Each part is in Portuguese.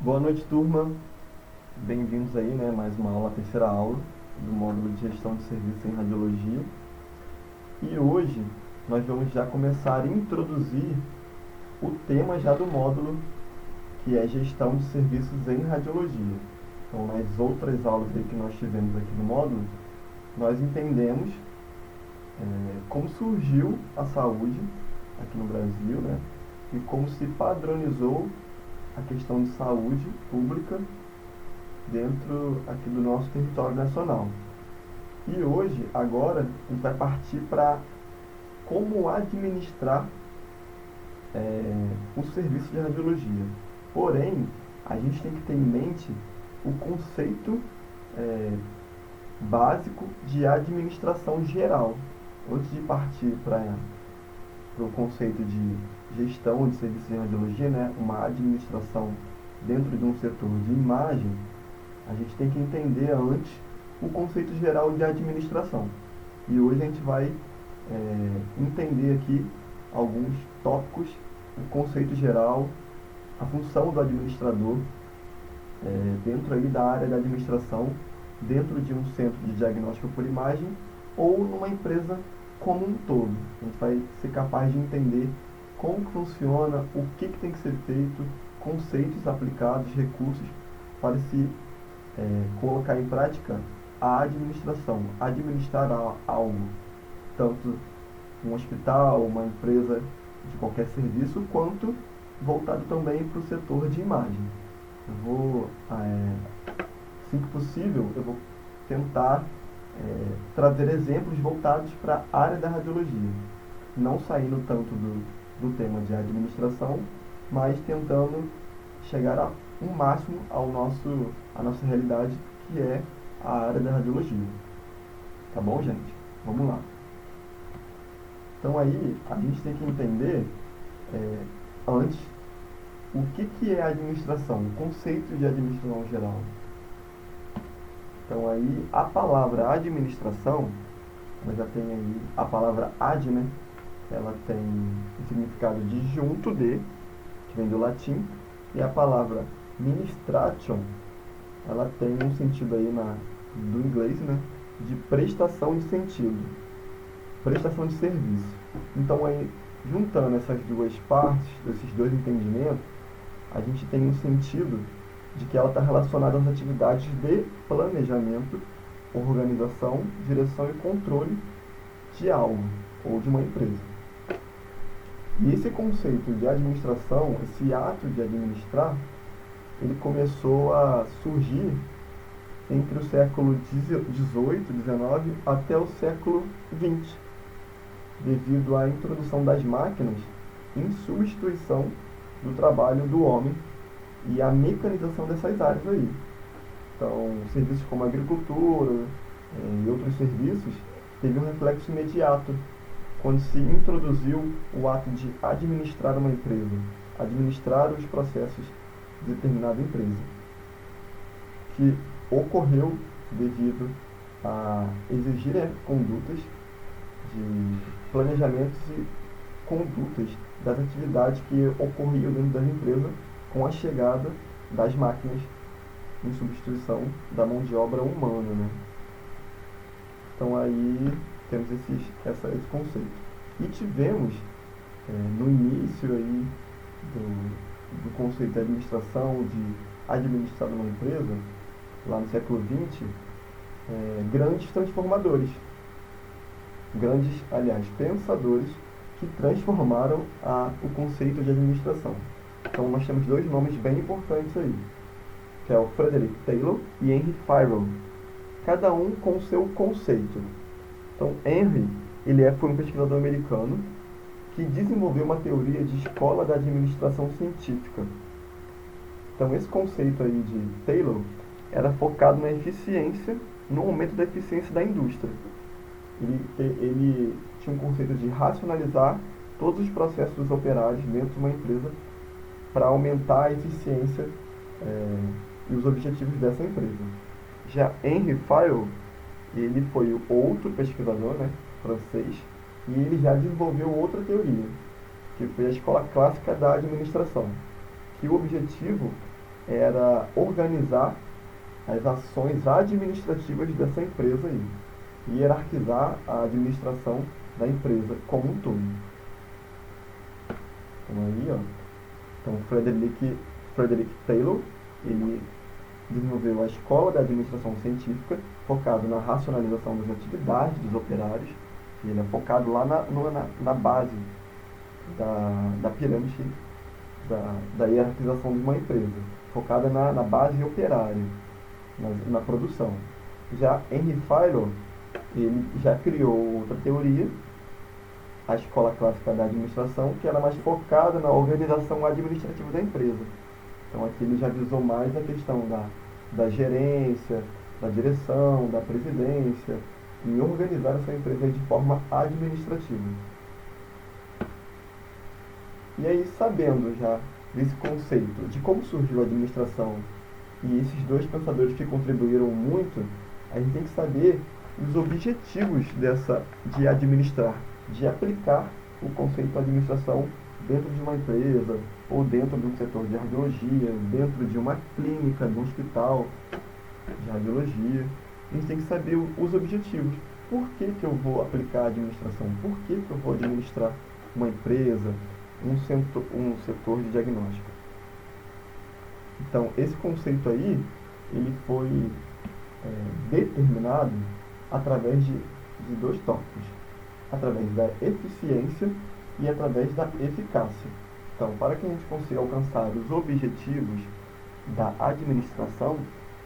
Boa noite, turma. Bem-vindos aí, né? Mais uma aula, a terceira aula do módulo de gestão de serviços em radiologia. E hoje nós vamos já começar a introduzir o tema já do módulo, que é gestão de serviços em radiologia. Então, nas outras aulas aí que nós tivemos aqui no módulo, nós entendemos como surgiu a saúde aqui no Brasil, né? E como se padronizou a questão de saúde pública dentro aqui do nosso território nacional. E hoje, agora, a gente vai partir para como administrar o serviço de radiologia. Porém, a gente tem que ter em mente o conceito básico de administração geral, antes de partir para o conceito de gestão de serviços de radiologia, né, uma administração dentro de um setor de imagem. A gente tem que entender antes o conceito geral de administração. E hoje a gente vai entender aqui alguns tópicos, o conceito geral, a função do administrador dentro aí da área da administração, dentro de um centro de diagnóstico por imagem ou numa empresa como um todo. A gente vai ser capaz de entender como funciona, o que tem que ser feito, conceitos aplicados, recursos para se colocar em prática a administração, administrar algo, tanto um hospital, uma empresa de qualquer serviço, quanto voltado também para o setor de imagem. Eu vou, assim que possível, eu vou tentar trazer exemplos voltados para a área da radiologia, não saindo tanto do tema de administração, mas tentando chegar um máximo à nossa realidade, que é a área da radiologia. Tá bom, gente? Vamos lá. Então aí, a gente tem que entender antes o que é administração, o conceito de administração geral. Então aí, a palavra administração, nós já tem aí a palavra ad, né? Ela tem o significado de junto de, que vem do latim, e a palavra ministration, ela tem um sentido aí do inglês, né, de prestação de sentido, prestação de serviço. Então aí, juntando essas duas partes, esses dois entendimentos, a gente tem um sentido de que ela está relacionada às atividades de planejamento, organização, direção e controle de algo ou de uma empresa. E esse conceito de administração, esse ato de administrar, ele começou a surgir entre o século XVIII, XIX até o século XX, devido à introdução das máquinas em substituição do trabalho do homem e a mecanização dessas áreas aí. Então, serviços como a agricultura e outros serviços teve um reflexo imediato quando se introduziu o ato de administrar uma empresa, administrar os processos de determinada empresa, que ocorreu devido a exigir condutas de planejamentos e condutas das atividades que ocorriam dentro das empresas com a chegada das máquinas em substituição da mão de obra humana, né? Então aí temos esse conceito. E tivemos, no início aí do conceito de administração, de administrar uma empresa, lá no século XX, grandes transformadores, pensadores que transformaram o conceito de administração. Então nós temos dois nomes bem importantes aí, que é o Frederick Taylor e Henry Fayol, cada um com o seu conceito. Então Henry, foi um pesquisador americano que desenvolveu uma teoria de escola da administração científica. Então esse conceito aí de Taylor era focado na eficiência, no aumento da eficiência da indústria. Ele tinha um conceito de racionalizar todos os processos operários dentro de uma empresa para aumentar a eficiência e os objetivos dessa empresa. Já Henry Fayol, ele foi outro pesquisador, né, francês, e ele já desenvolveu outra teoria, que foi a escola clássica da administração, que o objetivo era organizar as ações administrativas dessa empresa aí, e hierarquizar a administração da empresa como um todo. Então aí, ó, então Frederick Taylor, ele desenvolveu a Escola da Administração Científica, focado na racionalização das atividades dos operários, e ele é focado lá na base da pirâmide da hierarquização de uma empresa, focada na base operária, na produção. Já Henry Fayol, ele já criou outra teoria, a Escola Clássica da Administração, que era mais focada na organização administrativa da empresa. Então aqui ele já visou mais a questão da gerência, da direção, da presidência, e organizar essa empresa de forma administrativa. E aí, sabendo já desse conceito de como surgiu a administração e esses dois pensadores que contribuíram muito, a gente tem que saber os objetivos de administrar, de aplicar o conceito de administração dentro de uma empresa, ou dentro de um setor de radiologia, dentro de uma clínica, de um hospital de radiologia. A gente tem que saber os objetivos. Por que eu vou aplicar a administração? Por que eu vou administrar uma empresa, um setor de diagnóstico? Então, esse conceito aí, ele foi determinado através de dois tópicos, através da eficiência e através da eficácia. Então, para que a gente consiga alcançar os objetivos da administração,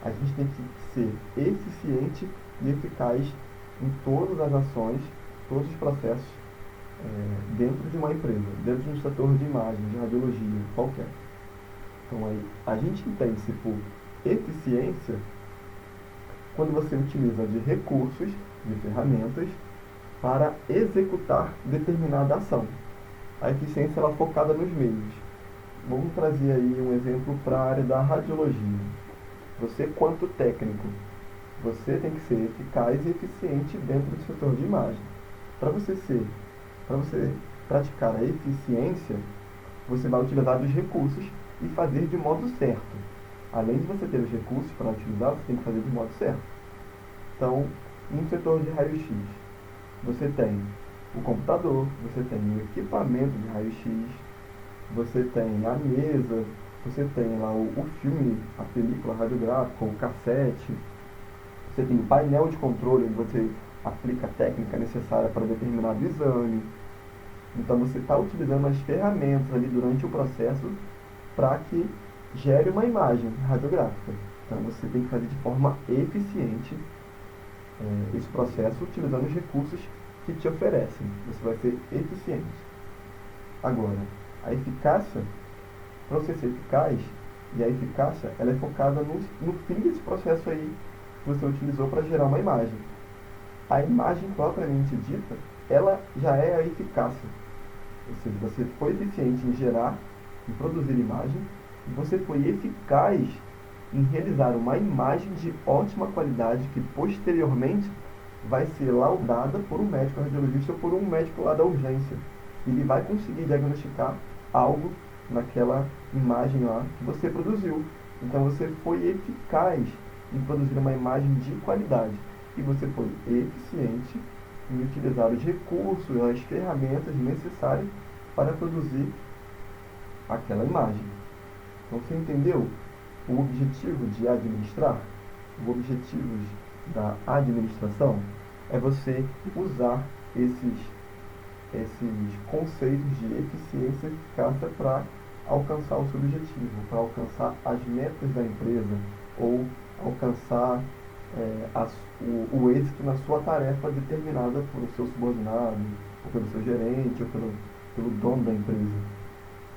a gente tem que ser eficiente e eficaz em todas as ações, todos os processos dentro de uma empresa, dentro de um setor de imagem, de radiologia, qualquer. Então, aí, a gente entende-se por eficiência quando você utiliza de recursos, de ferramentas, para executar determinada ação. A eficiência ela é focada nos meios. Vamos trazer aí um exemplo para a área da radiologia. Você, quanto técnico, você tem que ser eficaz e eficiente dentro do setor de imagem. Para você praticar a eficiência, você vai utilizar dos recursos e fazer de modo certo. Além de você ter os recursos para utilizar, você tem que fazer de modo certo. Então, no setor de raio-x, você tem o computador, você tem o equipamento de raio-x, você tem a mesa, você tem lá o filme, a película radiográfica, o cassete, você tem o painel de controle, onde você aplica a técnica necessária para determinado exame. Então você está utilizando as ferramentas ali durante o processo para que gere uma imagem radiográfica. Então você tem que fazer de forma eficiente esse processo utilizando os recursos que te oferecem. Você vai ser eficiente. Agora, a eficácia, para você ser eficaz, e a eficácia ela é focada no fim desse processo aí que você utilizou para gerar uma imagem. A imagem propriamente dita, ela já é a eficácia. Ou seja, você foi eficiente em gerar, em produzir imagem, e você foi eficaz em realizar uma imagem de ótima qualidade que posteriormente vai ser laudada por um médico radiologista ou por um médico lá da urgência. Ele vai conseguir diagnosticar algo naquela imagem lá que você produziu. Então você foi eficaz em produzir uma imagem de qualidade e você foi eficiente em utilizar os recursos, as ferramentas necessárias para produzir aquela imagem. Então você entendeu o objetivo de administrar? O objetivo da administração é você usar esses conceitos de eficiência e eficácia para alcançar o seu objetivo, para alcançar as metas da empresa ou alcançar o êxito na sua tarefa determinada por seu subordinado, ou pelo seu gerente, ou pelo dono da empresa.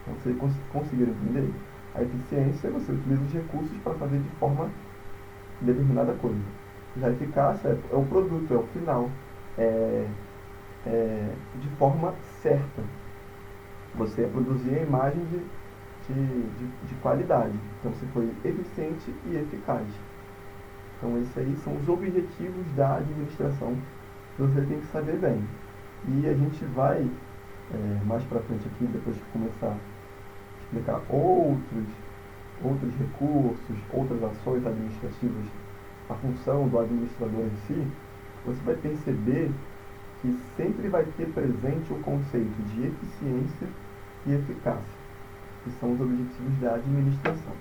Então, vocês conseguiram entender? A eficiência é você utiliza os recursos para fazer de forma determinada coisa. Já a eficácia é o produto, é o final. De forma certa. Você produzir a imagem de qualidade. Então você foi eficiente e eficaz. Então esses aí são os objetivos da administração que você tem que saber bem. E a gente vai mais para frente aqui, depois de começar a explicar outros outros recursos, outras ações administrativas, a função do administrador em si, você vai perceber que sempre vai ter presente o conceito de eficiência e eficácia, que são os objetivos da administração.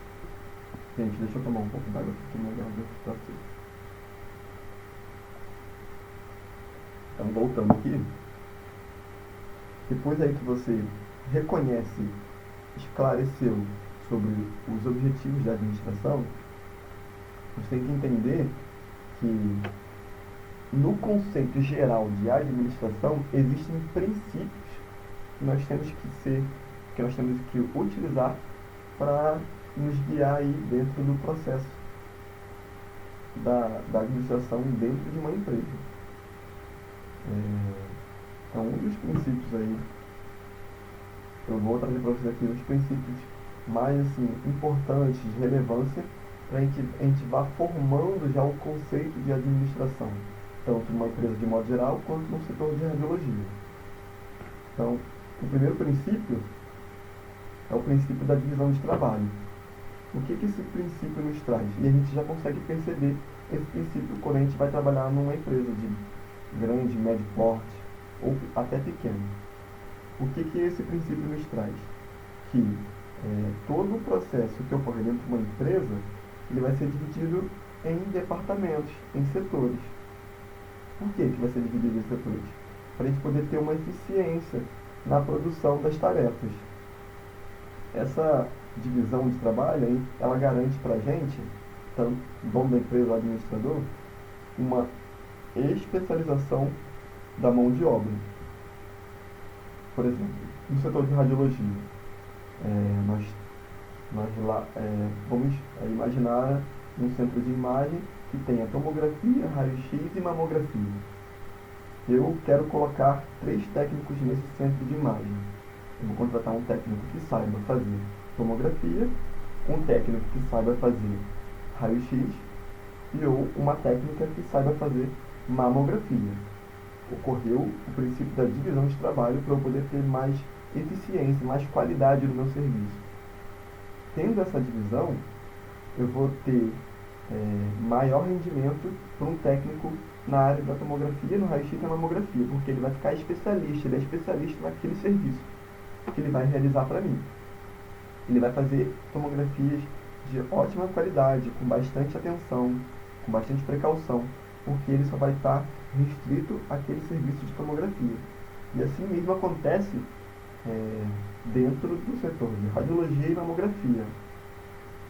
Gente, deixa eu tomar um pouco d'água aqui, que minha garganta está seca. Então, voltando aqui, depois aí que você reconhece, esclareceu sobre os objetivos da administração, você tem que entender que no conceito geral de administração existem princípios que nós temos que utilizar para nos guiar aí dentro do processo da administração dentro de uma empresa. Então, um dos princípios aí, eu vou trazer para vocês aqui os princípios mais assim, importantes, de relevância, para a gente vá formando já o conceito de administração, tanto numa empresa de modo geral, quanto no setor de radiologia. Então, o primeiro princípio é o princípio da divisão de trabalho. O que esse princípio nos traz? E a gente já consegue perceber esse princípio quando a gente vai trabalhar numa empresa de grande, médio porte ou até pequeno. O que esse princípio nos traz? Que todo o processo que ocorre dentro de uma empresa, ele vai ser dividido em departamentos, em setores. Por que vai ser dividido em setores? Para a gente poder ter uma eficiência na produção das tarefas. Essa divisão de trabalho, ela garante para a gente, tanto dono da empresa ou administrador, uma especialização da mão de obra. Por exemplo, no setor de radiologia, vamos imaginar um centro de imagem que tenha tomografia, raio-x e mamografia. Eu quero colocar 3 técnicos nesse centro de imagem. Eu vou contratar um técnico que saiba fazer tomografia, um técnico que saiba fazer raio-x e uma técnica que saiba fazer mamografia. Ocorreu o princípio da divisão de trabalho para eu poder ter mais eficiência, mais qualidade no meu serviço. Tendo essa divisão, eu vou ter maior rendimento para um técnico na área da tomografia, no raio-x e na mamografia, porque ele vai ficar especialista, ele é especialista naquele serviço que ele vai realizar para mim. Ele vai fazer tomografias de ótima qualidade, com bastante atenção, com bastante precaução, porque ele só vai estar restrito àquele serviço de tomografia. E assim mesmo acontece dentro do setor de radiologia e mamografia.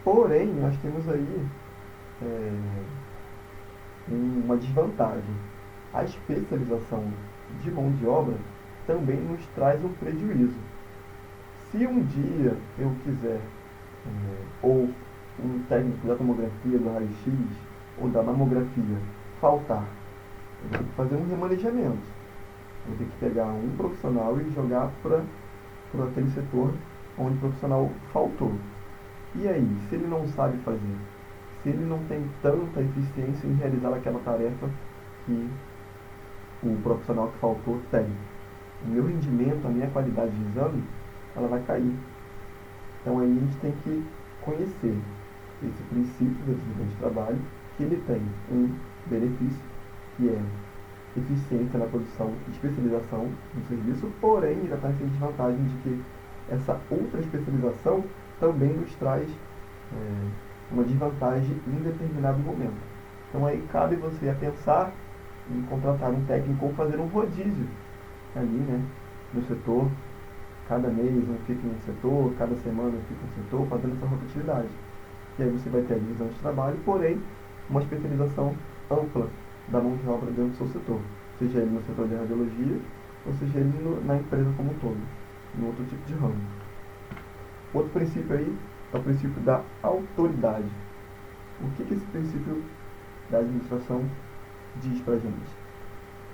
Porém, nós temos aí uma desvantagem. A especialização de mão de obra também nos traz um prejuízo. Se um dia eu quiser, ou um técnico da tomografia, do raio-x ou da mamografia faltar, eu vou ter que fazer um remanejamento. Eu vou ter que pegar um profissional e jogar para aquele setor onde o profissional faltou. E aí, se ele não sabe fazer, se ele não tem tanta eficiência em realizar aquela tarefa que o profissional que faltou tem, o meu rendimento, a minha qualidade de exame, ela vai cair. Então aí a gente tem que conhecer esse princípio da divisão de trabalho, que ele tem um benefício, que é eficiência na produção e especialização do serviço, porém já está em desvantagem de que essa outra especialização também nos traz uma desvantagem em determinado momento. Então aí cabe você a pensar em contratar um técnico ou fazer um rodízio ali, no setor. Cada mês um fica em um setor, cada semana um fica em um setor, fazendo essa rotatividade. E aí você vai ter a divisão de trabalho, porém uma especialização ampla da mão de obra dentro do seu setor, seja ele no setor de radiologia ou seja ele na empresa como um todo, em outro tipo de ramo. Outro princípio aí é o princípio da autoridade. O que esse princípio da administração diz pra gente?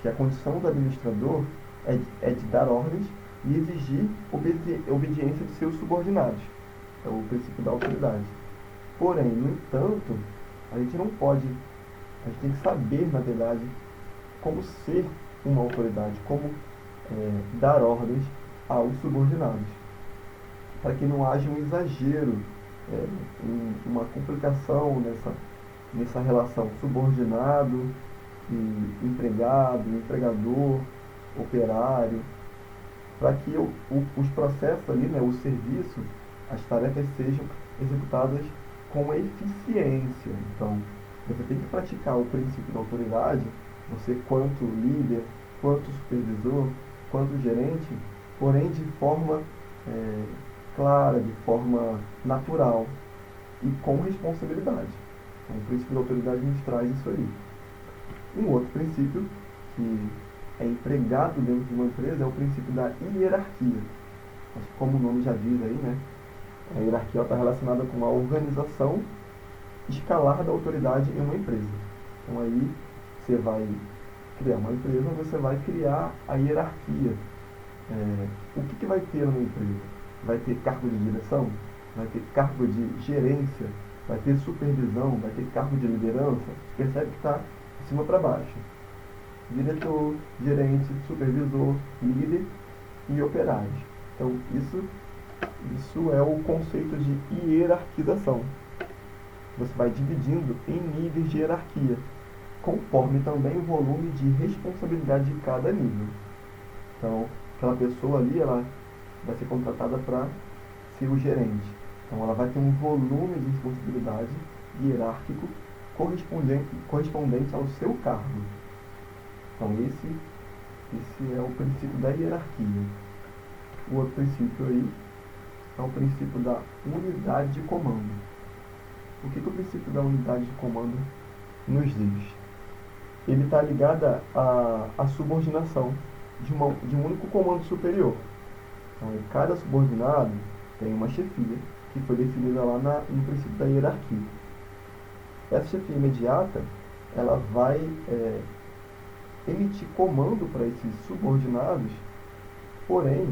Que a condição do administrador é de dar ordens e exigir obediência de seus subordinados. É o princípio da autoridade. Porém, no entanto, a gente tem que saber, na verdade, como ser uma autoridade, como dar ordens aos subordinados, para que não haja um exagero uma complicação nessa relação subordinado e empregado, empregador, operário, para que os processos ali, né, o serviço, as tarefas sejam executadas com eficiência. Então, você tem que praticar o princípio da autoridade, você quanto líder, quanto supervisor, quanto gerente, porém de forma clara, de forma natural e com responsabilidade. Então, o princípio da autoridade nos traz isso aí. Um outro princípio que é empregado dentro de uma empresa é o princípio da hierarquia. Mas como o nome já diz aí, né? A hierarquia está relacionada com a organização escalar da autoridade em uma empresa. Então aí você vai criar uma empresa, você vai criar a hierarquia. O que vai ter numa empresa? Vai ter cargo de direção? Vai ter cargo de gerência? Vai ter supervisão? Vai ter cargo de liderança? Você percebe que está de cima para baixo. Diretor, gerente, supervisor, líder e operários. Então isso é o conceito de hierarquização. Você vai dividindo em níveis de hierarquia, conforme também o volume de responsabilidade de cada nível. Então, aquela pessoa ali, ela vai ser contratada para ser o gerente. Então, ela vai ter um volume de responsabilidade hierárquico correspondente ao seu cargo. Então, esse é o princípio da hierarquia. O outro princípio aí é o princípio da unidade de comando. O que o princípio da unidade de comando nos diz? Ele está ligado à subordinação de um único comando superior. Então, cada subordinado tem uma chefia que foi definida lá no princípio da hierarquia. Essa chefia imediata, ela vai emitir comando para esses subordinados, porém,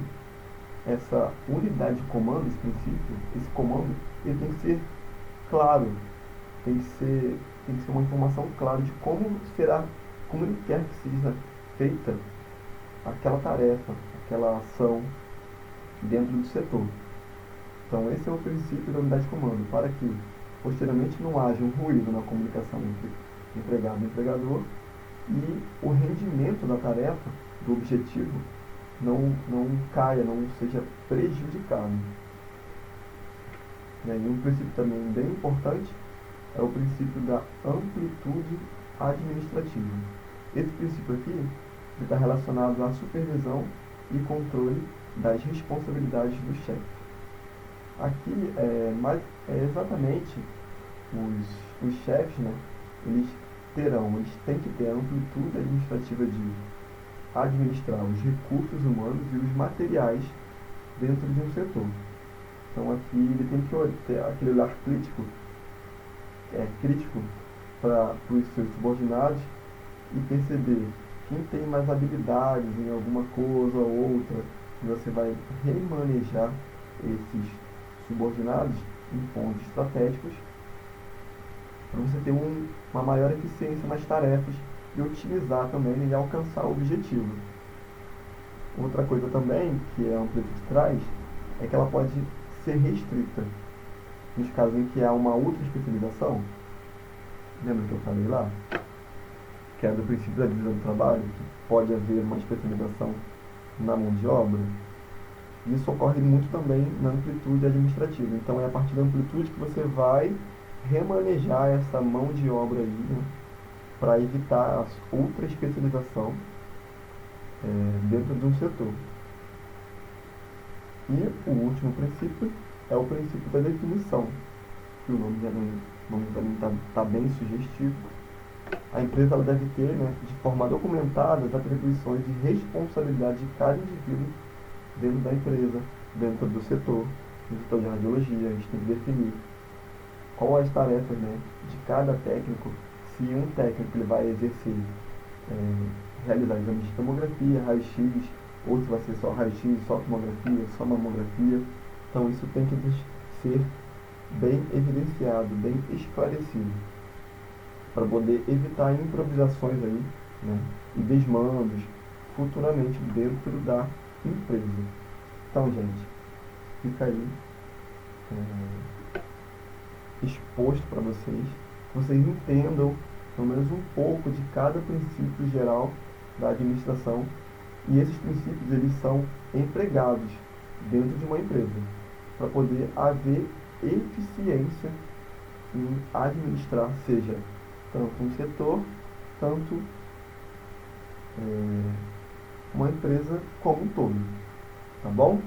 essa unidade de comando, esse princípio, esse comando, ele tem que ser claro, tem que ser uma informação clara de como ele quer que seja feita aquela tarefa, aquela ação dentro do setor. Então esse é o princípio da unidade de comando, para que posteriormente não haja um ruído na comunicação entre empregado e empregador e o rendimento da tarefa, do objetivo, não caia, não seja prejudicado. E aí um princípio também bem importante é o princípio da amplitude administrativa. Esse princípio aqui está relacionado à supervisão e controle das responsabilidades do chefe. Aqui é exatamente os chefes, né, eles têm que ter a amplitude administrativa de administrar os recursos humanos e os materiais dentro de um setor. Então aqui ele tem que ter aquele olhar crítico para os seus subordinados e perceber quem tem mais habilidades em alguma coisa ou outra, e você vai remanejar esses subordinados em pontos estratégicos para você ter uma maior eficiência nas tarefas e otimizar também e alcançar o objetivo. Outra coisa também que a amplitude traz é que ela pode ser restrita nos casos em que há uma outra especialização. Lembra que eu falei lá? Que é do princípio da divisão do trabalho, que pode haver uma especialização na mão de obra. Isso ocorre muito também na amplitude administrativa. Então é a partir da amplitude que você vai remanejar essa mão de obra aí, né, para evitar outra especialização dentro de um setor. E o último princípio é o princípio da definição, que o nome também está bem sugestivo. A empresa ela deve ter, né, de forma documentada, as atribuições e responsabilidade de cada indivíduo dentro da empresa, dentro do setor. No setor de radiologia, a gente tem que definir quais as tarefas, né, de cada técnico. Se um técnico ele vai exercer, realizar exames de tomografia, raio-x, ou se vai ser só raio-x, só tomografia, só mamografia. Então isso tem que ser bem evidenciado, bem esclarecido, para poder evitar improvisações aí, né, e desmandos futuramente dentro da empresa. Então, gente, fica aí exposto para vocês, que vocês entendam pelo menos um pouco de cada princípio geral da administração. E esses princípios, eles são empregados dentro de uma empresa para poder haver eficiência em administrar, seja tanto um setor, tanto uma empresa como um todo. Tá bom?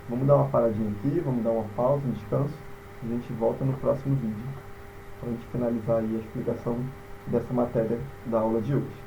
Vamos dar uma paradinha aqui, vamos dar uma pausa, um descanso. A gente volta no próximo vídeo para a gente finalizar aí a explicação dessa matéria da aula de hoje.